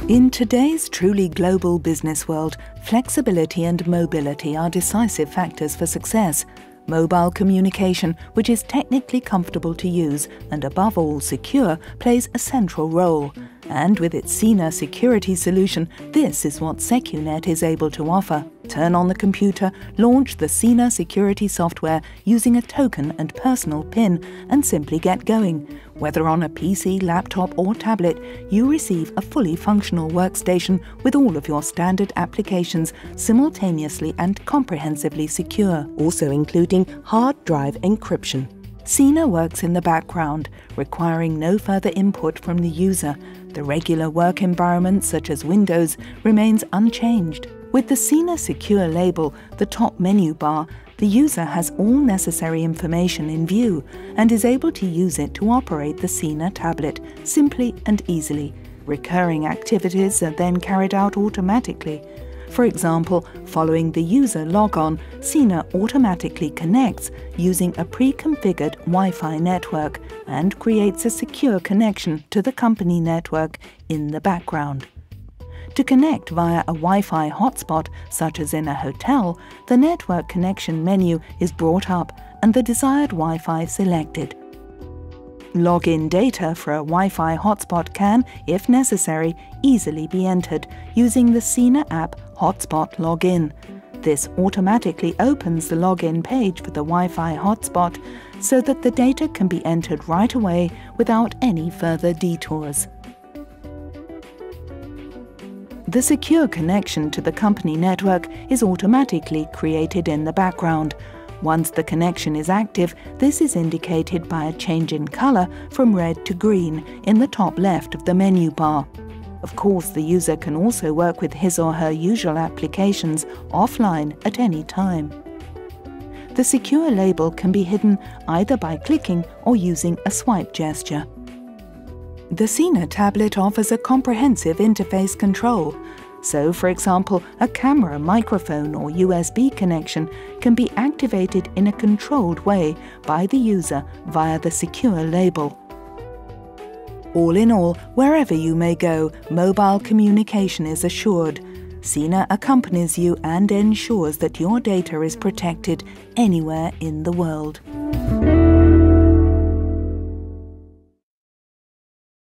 In today's truly global business world, flexibility and mobility are decisive factors for success. Mobile communication, which is technically comfortable to use and above all secure, plays a central role. And with its SINA security solution, this is what secunet is able to offer. Turn on the computer, launch the SINA security software using a token and personal PIN, and simply get going. Whether on a PC, laptop or tablet, you receive a fully functional workstation with all of your standard applications simultaneously and comprehensively secure, also including hard drive encryption. SINA works in the background, requiring no further input from the user. The regular work environment, such as Windows, remains unchanged. With the SINA Secure label, the top menu bar, the user has all necessary information in view and is able to use it to operate the SINA tablet simply and easily. Recurring activities are then carried out automatically. For example, following the user logon, SINA automatically connects using a pre-configured Wi-Fi network and creates a secure connection to the company network in the background. To connect via a Wi-Fi hotspot, such as in a hotel, the network connection menu is brought up and the desired Wi-Fi selected. Login data for a Wi-Fi hotspot can, if necessary, easily be entered using the SINA app Hotspot Login. This automatically opens the login page for the Wi-Fi hotspot so that the data can be entered right away without any further detours. The secure connection to the company network is automatically created in the background. Once the connection is active, this is indicated by a change in color from red to green in the top left of the menu bar. Of course, the user can also work with his or her usual applications offline at any time. The secure label can be hidden either by clicking or using a swipe gesture. The SINA tablet offers a comprehensive interface control. So, for example, a camera, microphone or USB connection can be activated in a controlled way by the user via the secure label. All in all, wherever you may go, mobile communication is assured. SINA accompanies you and ensures that your data is protected anywhere in the world.